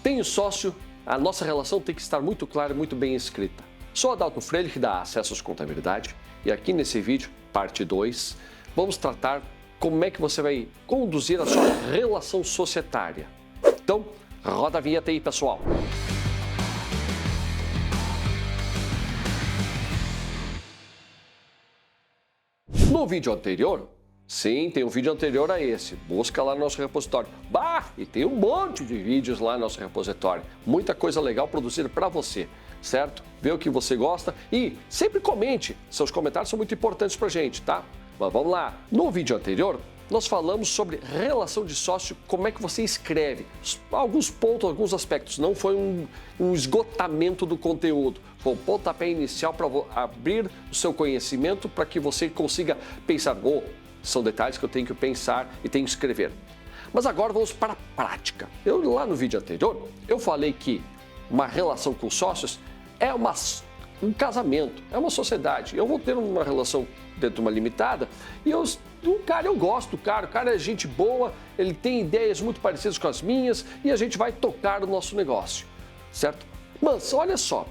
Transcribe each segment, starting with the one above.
Tenho sócio, a nossa relação tem que estar muito clara e muito bem escrita. Sou Adalto Freire, que dá Acessos Contabilidade, e aqui nesse vídeo, parte 2, vamos tratar como é que você vai conduzir a sua relação societária. Então, roda a vinheta aí, pessoal! No vídeo anterior, sim, tem um vídeo anterior a esse, busca lá no nosso repositório. E tem um monte de vídeos lá no nosso repositório, muita coisa legal produzida para você, certo? Vê o que você gosta e sempre comente, seus comentários são muito importantes para a gente, tá? Mas vamos lá, no vídeo anterior, nós falamos sobre relação de sócio, como é que você escreve, alguns pontos, alguns aspectos, não foi um esgotamento do conteúdo, foi um pontapé inicial para abrir o seu conhecimento para que você consiga pensar, são detalhes que eu tenho que pensar e tenho que escrever. Mas agora vamos para a prática. Lá no vídeo anterior, eu falei que uma relação com sócios é um casamento, é uma sociedade. Eu vou ter uma relação dentro de uma limitada e eu gosto do cara, o cara é gente boa, ele tem ideias muito parecidas com as minhas e a gente vai tocar o nosso negócio, certo? Mas olha só,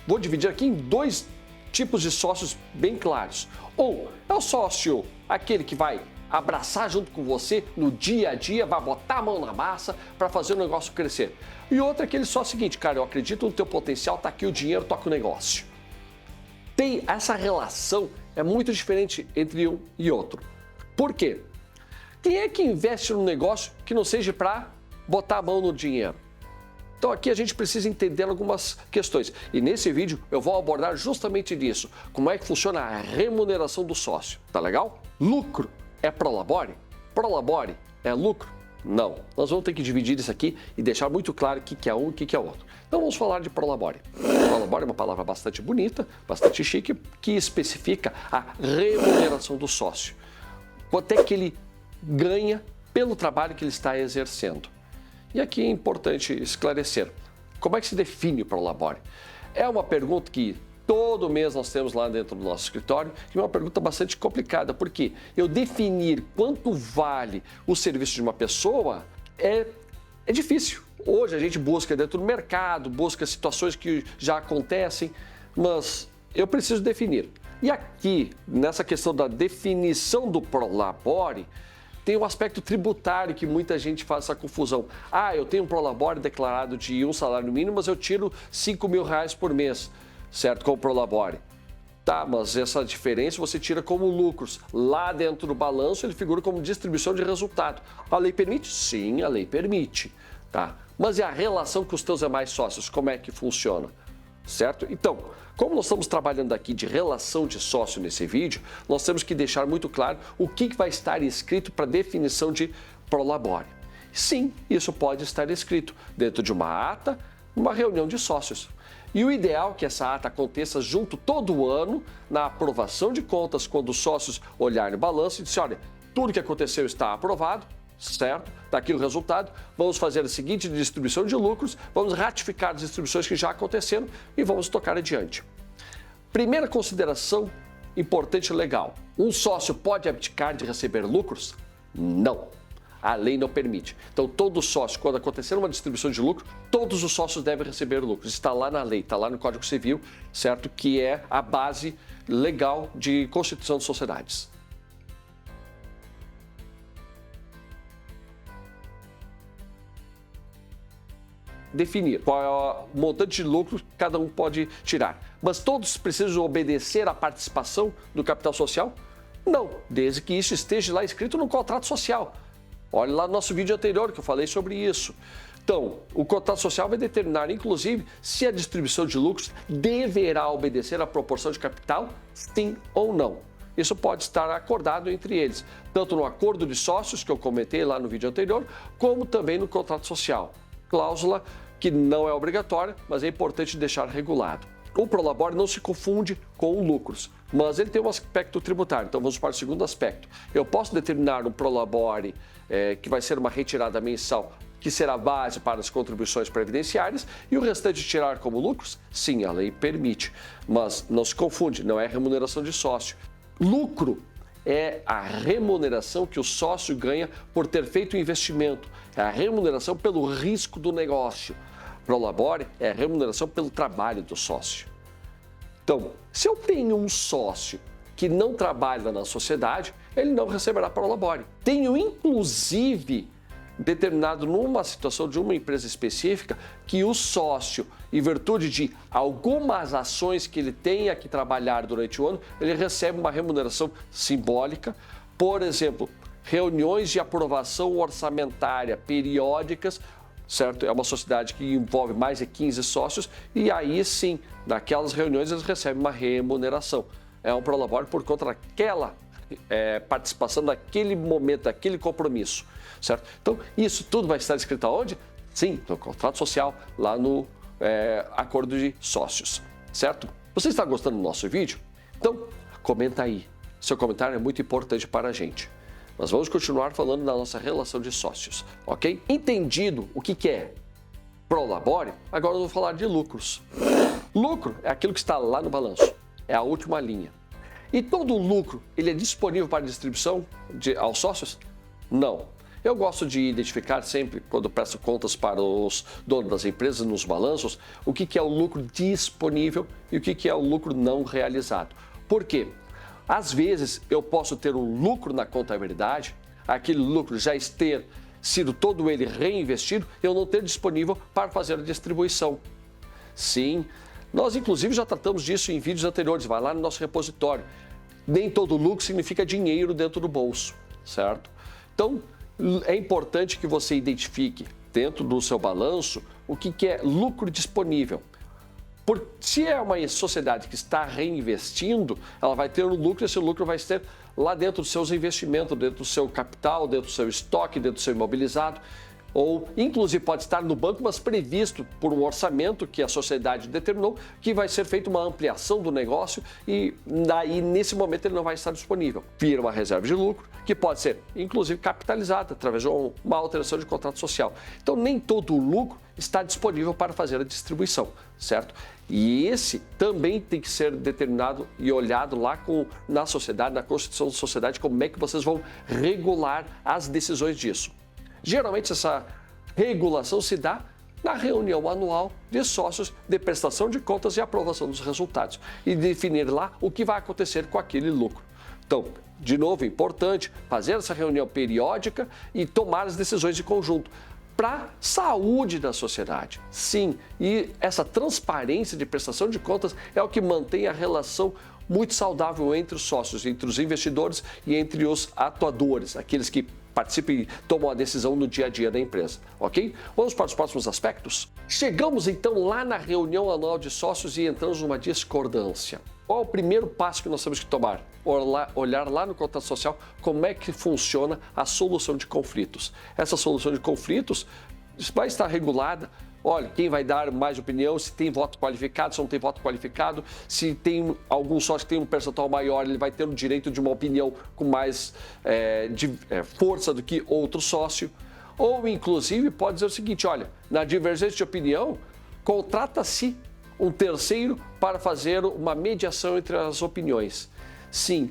vou dividir aqui em dois tipos de sócios bem claros. Ou é o sócio, aquele que vai abraçar junto com você no dia a dia, vai botar a mão na massa para fazer o negócio crescer. E outro é aquele sócio seguinte, cara, eu acredito no teu potencial, tá aqui o dinheiro, toca o negócio. Tem essa relação, é muito diferente entre um e outro. Por quê? Quem é que investe num negócio que não seja para botar a mão no dinheiro? Então aqui a gente precisa entender algumas questões. E nesse vídeo eu vou abordar justamente disso. Como é que funciona a remuneração do sócio. Tá legal? Lucro é prolabore? Prolabore é lucro? Não. Nós vamos ter que dividir isso aqui e deixar muito claro o que é um e o que é outro. Então vamos falar de prolabore. Prolabore é uma palavra bastante bonita, bastante chique, que especifica a remuneração do sócio. Quanto é que ele ganha pelo trabalho que ele está exercendo. E aqui é importante esclarecer, como é que se define o prolabore? É uma pergunta que todo mês nós temos lá dentro do nosso escritório, e é uma pergunta bastante complicada, porque eu definir quanto vale o serviço de uma pessoa é difícil. Hoje a gente busca dentro do mercado, busca situações que já acontecem, mas eu preciso definir. E aqui, nessa questão da definição do prolabore, tem um aspecto tributário que muita gente faz essa confusão. Eu tenho um prolabore declarado de um salário mínimo, mas eu tiro R$5.000 por mês, certo? Com o prolabore. Tá, mas essa diferença você tira como lucros. Lá dentro do balanço ele figura como distribuição de resultado. A lei permite? Sim, a lei permite. Tá? Mas e a relação com os teus demais sócios? Como é que funciona? Certo? Então, como nós estamos trabalhando aqui de relação de sócio nesse vídeo, nós temos que deixar muito claro o que vai estar escrito para definição de prolabore. Sim, isso pode estar escrito dentro de uma ata, uma reunião de sócios. E o ideal é que essa ata aconteça junto todo ano, na aprovação de contas, quando os sócios olharem o balanço e disserem, olha, tudo que aconteceu está aprovado, certo? Está aqui o resultado, vamos fazer a seguinte distribuição de lucros, vamos ratificar as distribuições que já aconteceram e vamos tocar adiante. Primeira consideração importante e legal, um sócio pode abdicar de receber lucros? Não. A lei não permite. Então, todo sócio, quando acontecer uma distribuição de lucro, todos os sócios devem receber lucros. Está lá na lei, está lá no Código Civil, certo? Que é a base legal de constituição de sociedades. Definir qual é o montante de lucro que cada um pode tirar. Mas todos precisam obedecer à participação do capital social? Não, desde que isso esteja lá escrito no contrato social. Olha lá no nosso vídeo anterior que eu falei sobre isso. Então, o contrato social vai determinar, inclusive, se a distribuição de lucros deverá obedecer à proporção de capital, sim ou não. Isso pode estar acordado entre eles, tanto no acordo de sócios, que eu comentei lá no vídeo anterior, como também no contrato social. Cláusula que não é obrigatória, mas é importante deixar regulado. O prolabore não se confunde com lucros, mas ele tem um aspecto tributário. Então vamos para o segundo aspecto. Eu posso determinar um prolabore que vai ser uma retirada mensal, que será base para as contribuições previdenciárias, e o restante tirar como lucros? Sim, a lei permite, mas não se confunde, não é remuneração de sócio. Lucro é a remuneração que o sócio ganha por ter feito o investimento, é a remuneração pelo risco do negócio. Prolabore é a remuneração pelo trabalho do sócio. Então, se eu tenho um sócio que não trabalha na sociedade, ele não receberá prolabore. Tenho, inclusive, determinado numa situação de uma empresa específica que o sócio, em virtude de algumas ações que ele tenha que trabalhar durante o ano, ele recebe uma remuneração simbólica. Por exemplo, reuniões de aprovação orçamentária periódicas, certo? É uma sociedade que envolve mais de 15 sócios e aí sim, naquelas reuniões eles recebem uma remuneração. É um prolabore por conta daquela participação daquele momento, daquele compromisso, certo? Então, isso tudo vai estar escrito aonde? Sim, no contrato social, lá no acordo de sócios, certo? Você está gostando do nosso vídeo? Então, comenta aí. Seu comentário é muito importante para a gente. Mas vamos continuar falando da nossa relação de sócios, ok? Entendido o que é prolabore, agora eu vou falar de lucros. Lucro é aquilo que está lá no balanço, é a última linha. E todo lucro, ele é disponível para distribuição aos sócios? Não. Eu gosto de identificar sempre, quando presto contas para os donos das empresas nos balanços, o que é o lucro disponível e o que é o lucro não realizado. Por quê? Às vezes eu posso ter um lucro na contabilidade, aquele lucro já ter sido todo ele reinvestido, eu não ter disponível para fazer a distribuição. Sim, nós inclusive já tratamos disso em vídeos anteriores, vai lá no nosso repositório. Nem todo lucro significa dinheiro dentro do bolso, certo? Então, é importante que você identifique dentro do seu balanço o que é lucro disponível. Se é uma sociedade que está reinvestindo, ela vai ter um lucro e esse lucro vai ser lá dentro dos seus investimentos, dentro do seu capital, dentro do seu estoque, dentro do seu imobilizado. Ou, inclusive, pode estar no banco, mas previsto por um orçamento que a sociedade determinou, que vai ser feita uma ampliação do negócio e daí, nesse momento, ele não vai estar disponível. Vira uma reserva de lucro, que pode ser, inclusive, capitalizada através de uma alteração de contrato social. Então, nem todo o lucro está disponível para fazer a distribuição, certo? E esse também tem que ser determinado e olhado lá na sociedade, na Constituição da sociedade, como é que vocês vão regular as decisões disso. Geralmente essa regulação se dá na reunião anual de sócios de prestação de contas e aprovação dos resultados e definir lá o que vai acontecer com aquele lucro. Então, de novo, é importante fazer essa reunião periódica e tomar as decisões de conjunto para a saúde da sociedade. Sim, e essa transparência de prestação de contas é o que mantém a relação muito saudável entre os sócios, entre os investidores e entre os atuadores, aqueles que participam e tomam a decisão no dia a dia da empresa, ok? Vamos para os próximos aspectos? Chegamos então lá na reunião anual de sócios e entramos numa discordância. Qual é o primeiro passo que nós temos que tomar? Olhar lá no contrato social como é que funciona a solução de conflitos. Essa solução de conflitos vai estar regulada. Olha, quem vai dar mais opinião, se tem voto qualificado, se não tem voto qualificado, se tem algum sócio que tem um percentual maior, ele vai ter o direito de uma opinião com mais força do que outro sócio. Ou, inclusive, pode dizer o seguinte, olha, na divergência de opinião, contrata-se um terceiro para fazer uma mediação entre as opiniões. Sim,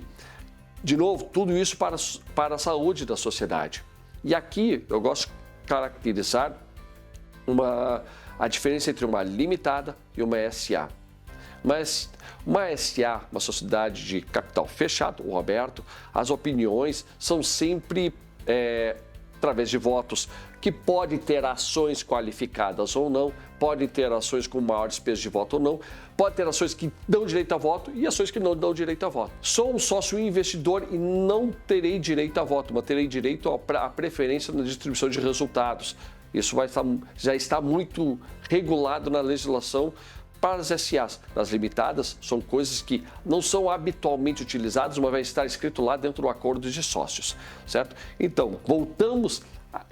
de novo, tudo isso para a saúde da sociedade. E aqui eu gosto de caracterizar a diferença entre uma limitada e uma SA. Mas uma SA, uma sociedade de capital fechado ou aberto, as opiniões são sempre através de votos que podem ter ações qualificadas ou não, podem ter ações com maior peso de voto ou não, pode ter ações que dão direito a voto e ações que não dão direito a voto. Sou um sócio investidor e não terei direito a voto, mas terei direito à preferência na distribuição de resultados. Isso já está muito regulado na legislação para as SAs. Nas limitadas, são coisas que não são habitualmente utilizadas, mas vai estar escrito lá dentro do acordo de sócios, certo? Então,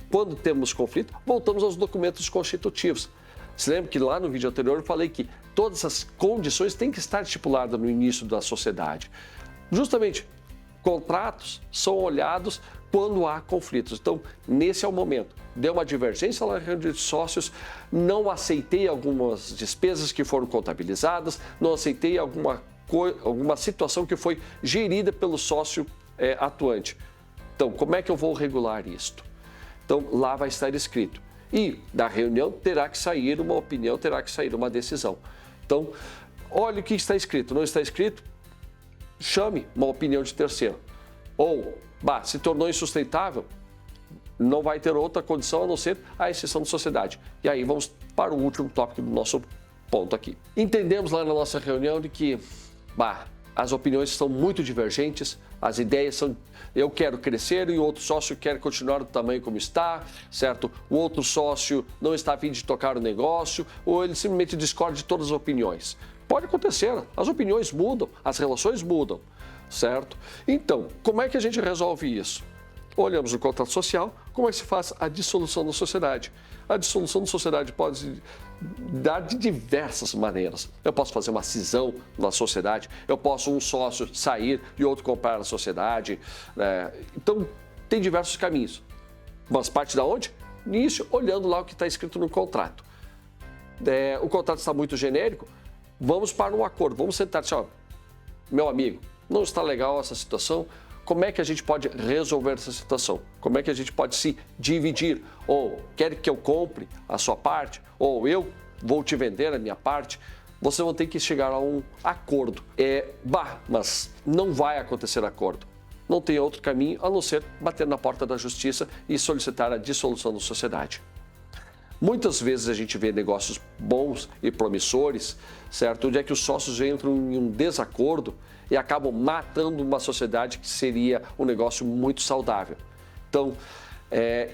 quando temos conflito, voltamos aos documentos constitutivos. Se lembra que lá no vídeo anterior eu falei que todas as condições têm que estar estipuladas no início da sociedade. Justamente, contratos são olhados quando há conflitos. Então, nesse é o momento. Deu uma divergência lá na reunião de sócios, não aceitei algumas despesas que foram contabilizadas, não aceitei alguma situação que foi gerida pelo sócio atuante. Então, como é que eu vou regular isto? Então, Então, lá vai estar escrito. E da reunião terá que sair uma opinião, terá que sair uma decisão. Então, olha o que está escrito. Não está escrito? Chame uma opinião de terceiro. Ou, se tornou insustentável, não vai ter outra condição a não ser a exceção de sociedade. E aí vamos para o último tópico do nosso ponto aqui. Entendemos lá na nossa reunião de que, as opiniões são muito divergentes, as ideias são, eu quero crescer e o outro sócio quer continuar do tamanho como está, certo? O outro sócio não está a fim de tocar o negócio, ou ele simplesmente discorda de todas as opiniões. Pode acontecer, as opiniões mudam, as relações mudam, certo? Então, como é que a gente resolve isso? Olhamos no contrato social, como é que se faz a dissolução da sociedade. A dissolução da sociedade pode se dar de diversas maneiras. Eu posso fazer uma cisão na sociedade, eu posso um sócio sair e outro comprar a sociedade. Então, tem diversos caminhos. Mas parte da onde? Nisso, olhando lá o que está escrito no contrato. O contrato está muito genérico, vamos para um acordo, vamos sentar e dizer, meu amigo, não está legal essa situação, como é que a gente pode resolver essa situação? Como é que a gente pode se dividir? Ou quer que eu compre a sua parte? Ou eu vou te vender a minha parte? Você vai ter que chegar a um acordo. Mas não vai acontecer acordo. Não tem outro caminho a não ser bater na porta da justiça e solicitar a dissolução da sociedade. Muitas vezes a gente vê negócios bons e promissores, certo? Onde é que os sócios entram em um desacordo e acabam matando uma sociedade que seria um negócio muito saudável. Então,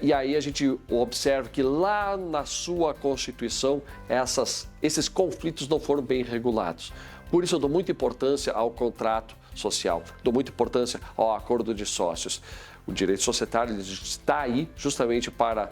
e aí a gente observa que lá na sua Constituição esses conflitos não foram bem regulados. Por isso eu dou muita importância ao contrato social, dou muita importância ao acordo de sócios. O direito societário está aí justamente para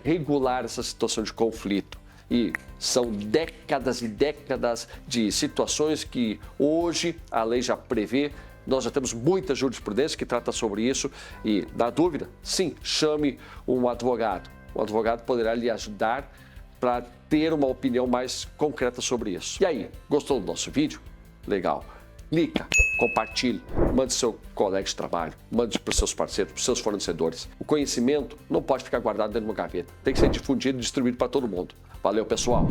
regular essa situação de conflito. E são décadas e décadas de situações que hoje a lei já prevê. Nós já temos muita jurisprudência que trata sobre isso e, na dúvida, sim, chame um advogado. O advogado poderá lhe ajudar para ter uma opinião mais concreta sobre isso. E aí, gostou do nosso vídeo? Legal. Clica, compartilhe, mande seu colega de trabalho, mande para os seus parceiros, para os seus fornecedores. O conhecimento não pode ficar guardado dentro de uma gaveta. Tem que ser difundido e distribuído para todo mundo. Valeu, pessoal!